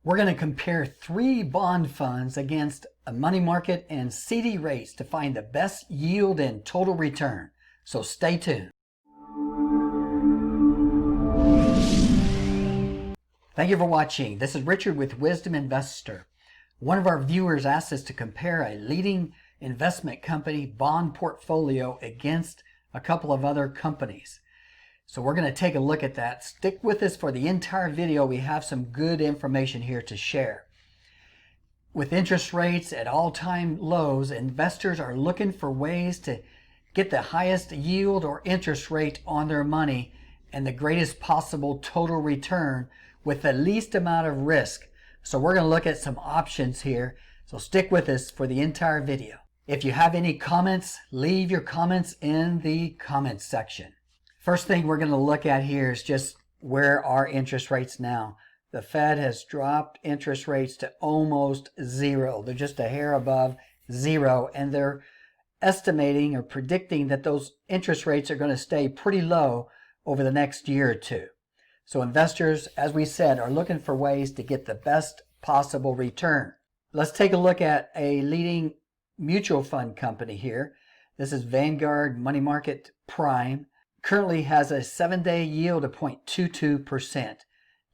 We're going to compare 3 bond funds against a money market and CD rates to find the best yield and total return. So stay tuned. Thank you for watching. This is Richard with Wisdom Investor. One of our viewers asked us to compare a leading investment company bond portfolio against a couple of other companies. So we're going to take a look at that. Stick with us for the entire video. We have some good information here to share. With interest rates at all-time lows, investors are looking for ways to get the highest yield or interest rate on their money and the greatest possible total return with the least amount of risk. So we're going to look at some options here. So stick with us for the entire video. If you have any comments, leave your comments in the comments section. First thing we're going to look at here is just where are interest rates now. The Fed has dropped interest rates to almost zero. They're just a hair above zero, and they're estimating or predicting that those interest rates are going to stay pretty low over the next year or two. So investors, as we said, are looking for ways to get the best possible return. Let's take a look at a leading mutual fund company here. This is Vanguard Money Market Prime. Currently has a 7-day yield of 0.22%.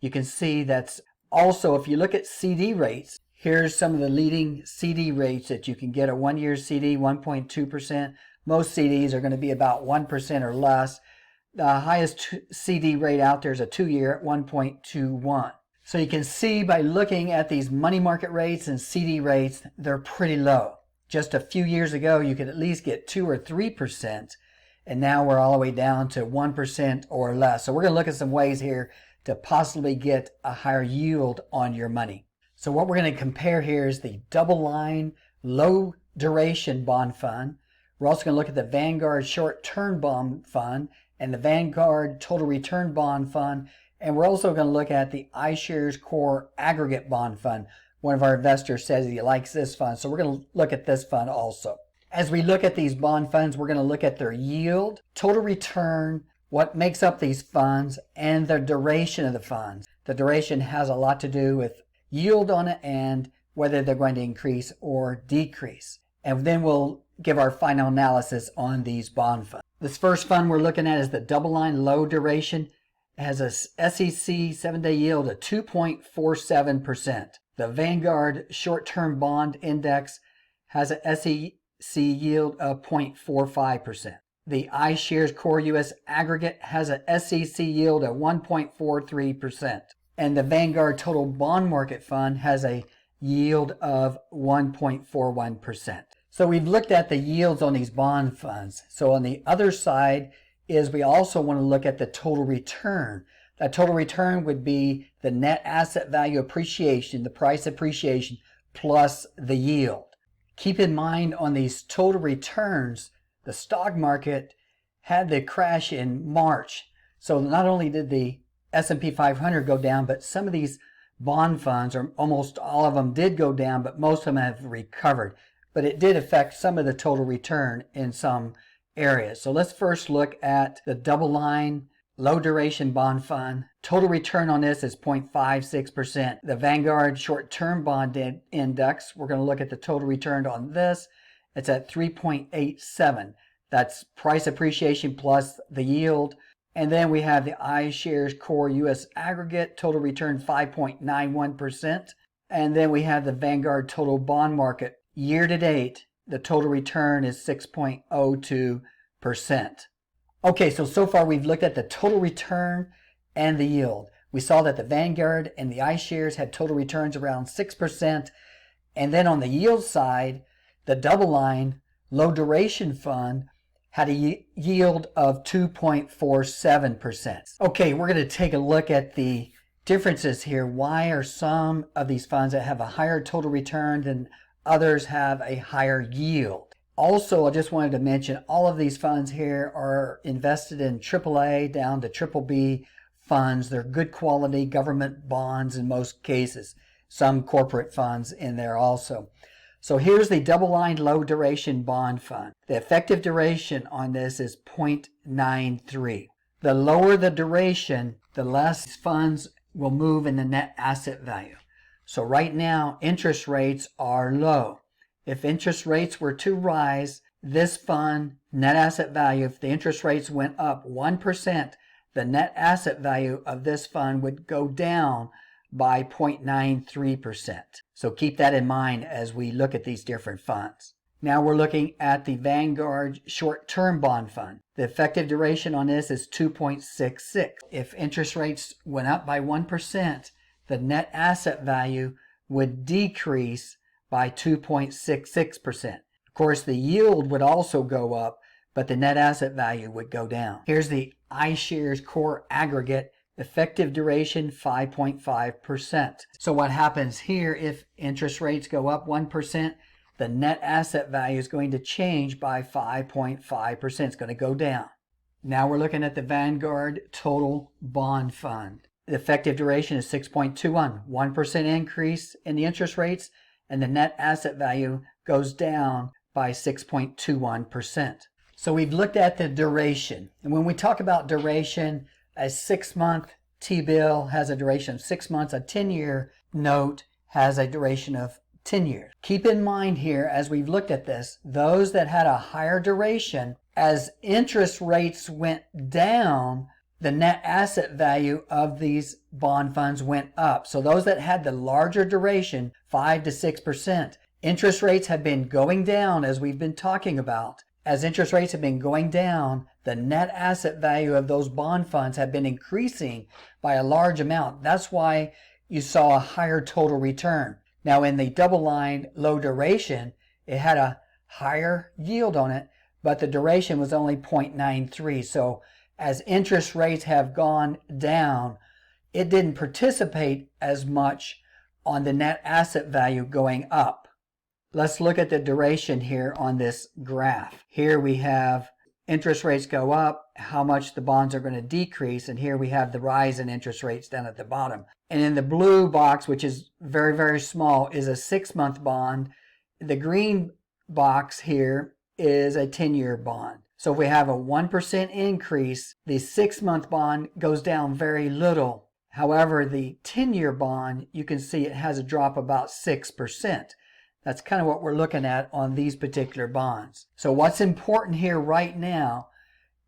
You can see that's also, if you look at CD rates, here's some of the leading CD rates that you can get. A 1-year CD, 1.2%. Most CDs are going to be about 1% or less. The highest CD rate out there is a 2-year at 1.21. So you can see by looking at these money market rates and CD rates, they're pretty low. Just a few years ago, you could at least get 2 or 3%. And now we're all the way down to 1% or less. So we're going to look at some ways here to possibly get a higher yield on your money. So what we're going to compare here is the DoubleLine Low Duration Bond Fund. We're also going to look at the Vanguard Short Term Bond Fund and the Vanguard Total Return Bond Fund. And we're also going to look at the iShares Core Aggregate Bond Fund. One of our investors says he likes this fund, so we're going to look at this fund also. As we look at these bond funds, we're going to look at their yield, total return, what makes up these funds, and the duration of the funds. The duration has a lot to do with yield on it and whether they're going to increase or decrease. And then we'll give our final analysis on these bond funds. This first fund we're looking at is the DoubleLine Low Duration. It has a SEC 7-day yield of 2.47%. The Vanguard Short Term Bond Index has a SEC yield of 0.45%. The iShares Core US Aggregate has a SEC yield of 1.43%. And the Vanguard Total Bond Market Fund has a yield of 1.41%. So we've looked at the yields on these bond funds. So on the other side is we also want to look at the total return. That total return would be the net asset value appreciation, the price appreciation, plus the yield. Keep in mind on these total returns, the stock market had the crash in March. So not only did the S&P 500 go down, but some of these bond funds, or almost all of them, did go down, but most of them have recovered. But it did affect some of the total return in some areas. So let's first look at the DoubleLine Low Duration Bond Fund. Total return on this is 0.56%. The Vanguard Short Term Bond Index, we're going to look at the total return on this. It's at 3.87. That's price appreciation plus the yield. And then we have the iShares Core US Aggregate, total return 5.91%. And then we have the Vanguard Total Bond Market. Year to date, the total return is 6.02%. Okay, so far we've looked at the total return and the yield. We saw that the Vanguard and the iShares had total returns around 6%. And then on the yield side, the DoubleLine Low Duration Fund had a yield of 2.47%. Okay, we're going to take a look at the differences here. Why are some of these funds that have a higher total return than others have a higher yield? Also, I just wanted to mention all of these funds here are invested in AAA down to BBB funds. They're good quality government bonds in most cases. Some corporate funds in there also. So here's the DoubleLine Low Duration Bond Fund. The effective duration on this is 0.93. The lower the duration, the less funds will move in the net asset value. So right now, interest rates are low. If interest rates were to rise, this fund, net asset value, if the interest rates went up 1%, the net asset value of this fund would go down by 0.93%. So keep that in mind as we look at these different funds. Now we're looking at the Vanguard Short Term Bond Fund. The effective duration on this is 2.66. If interest rates went up by 1%, the net asset value would decrease by 2.66%. Of course, the yield would also go up, but the net asset value would go down. Here's the iShares Core Aggregate. Effective duration 5.5%. So what happens here if interest rates go up 1%? The net asset value is going to change by 5.5%. It's going to go down. Now we're looking at the Vanguard Total Bond Fund. The effective duration is 6.21. 1% increase in the interest rates, and the net asset value goes down by 6.21%. So we've looked at the duration. And when we talk about duration, a 6-month T-bill has a duration of 6 months. A 10-year note has a duration of 10 years. Keep in mind here, as we've looked at this, those that had a higher duration, as interest rates went down, the net asset value of these bond funds went up. So those that had the larger duration, 5 to 6%, interest rates have been going down as we've been talking about. As interest rates have been going down, the net asset value of those bond funds have been increasing by a large amount. That's why you saw a higher total return. Now in the DoubleLine Low Duration, it had a higher yield on it, but the duration was only 0.93. So as interest rates have gone down, it didn't participate as much on the net asset value going up. Let's look at the duration here on this graph. Here we have interest rates go up, how much the bonds are going to decrease, and here we have the rise in interest rates down at the bottom. And in the blue box, which is very, very small, is a 6-month bond. The green box here is a 10-year bond. So if we have a 1% increase, the 6-month bond goes down very little. However, the 10-year bond, you can see it has a drop about 6%. That's kind of what we're looking at on these particular bonds. So what's important here right now,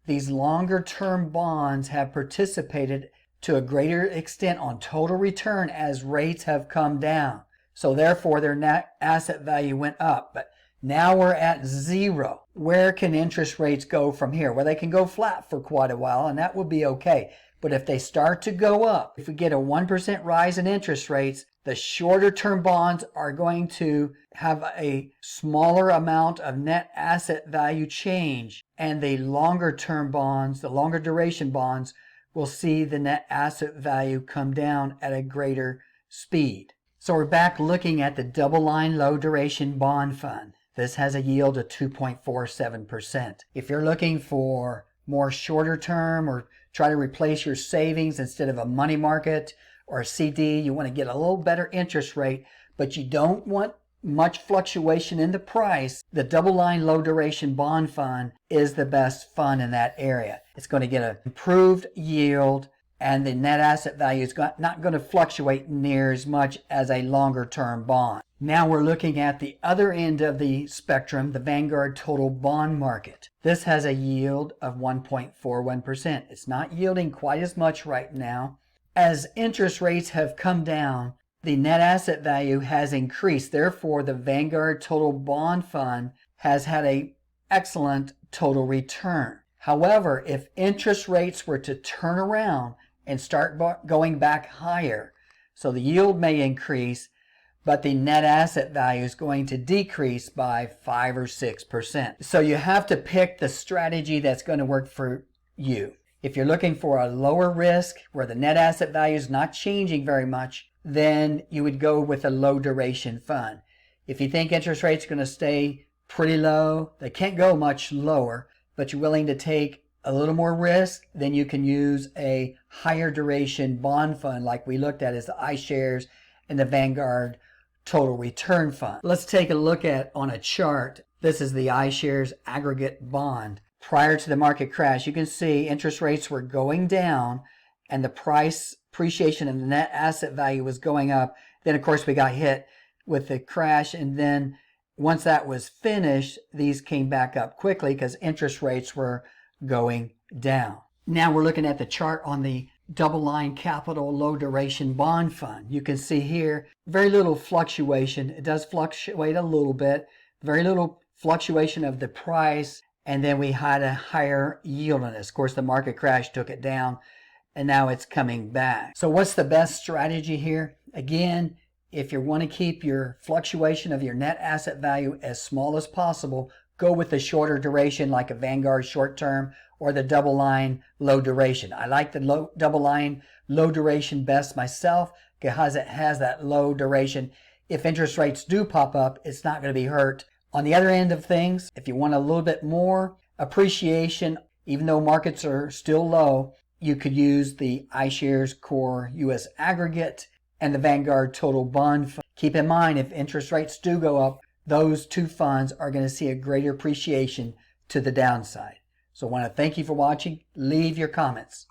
these longer term bonds have participated to a greater extent on total return as rates have come down. So therefore their net asset value went up. But now we're at 0. Where can interest rates go from here? Well, they can go flat for quite a while, and that would be okay. But if they start to go up, if we get a 1% rise in interest rates, the shorter term bonds are going to have a smaller amount of net asset value change, and the longer term bonds, the longer duration bonds, will see the net asset value come down at a greater speed. So we're back looking at the DoubleLine Low Duration Bond Fund. This has a yield of 2.47%. If you're looking for more shorter term or try to replace your savings instead of a money market or a CD, you want to get a little better interest rate, but you don't want much fluctuation in the price, the DoubleLine Low Duration Bond Fund is the best fund in that area. It's going to get an improved yield, and the net asset value is not going to fluctuate near as much as a longer term bond. Now we're looking at the other end of the spectrum, the Vanguard Total Bond Market. This has a yield of 1.41%. It's not yielding quite as much right now. As interest rates have come down, the net asset value has increased. Therefore, the Vanguard Total Bond Fund has had an excellent total return. However, if interest rates were to turn around and start going back higher, so the yield may increase, but the net asset value is going to decrease by 5 or 6%. So you have to pick the strategy that's going to work for you. If you're looking for a lower risk where the net asset value is not changing very much, then you would go with a low duration fund. If you think interest rates are going to stay pretty low, they can't go much lower, but you're willing to take a little more risk, then you can use a higher duration bond fund like we looked at as the iShares and the Vanguard Total Return Fund. Let's take a look at on a chart. This is the iShares Aggregate Bond. Prior to the market crash, you can see interest rates were going down and the price appreciation of the net asset value was going up, Then, of course, we got hit with the crash. And then once that was finished, these came back up quickly because interest rates were going down. Now we're looking at the chart on the DoubleLine Capital Low Duration Bond Fund. You can see here very little fluctuation. It does fluctuate a little bit, very little fluctuation of the price, and then we had a higher yield on this. Of course, the market crash took it down, and now it's coming back. So what's the best strategy here? Again, if you want to keep your fluctuation of your net asset value as small as possible, go with the shorter duration like a Vanguard Short Term or the DoubleLine Low Duration. I like the DoubleLine Low Duration best myself because it has that low duration. If interest rates do pop up, it's not going to be hurt. On the other end of things, if you want a little bit more appreciation, even though markets are still low, you could use the iShares Core US Aggregate and the Vanguard Total Bond Fund. Keep in mind, if interest rates do go up, those two funds are going to see a greater appreciation to the downside. So I want to thank you for watching. Leave your comments.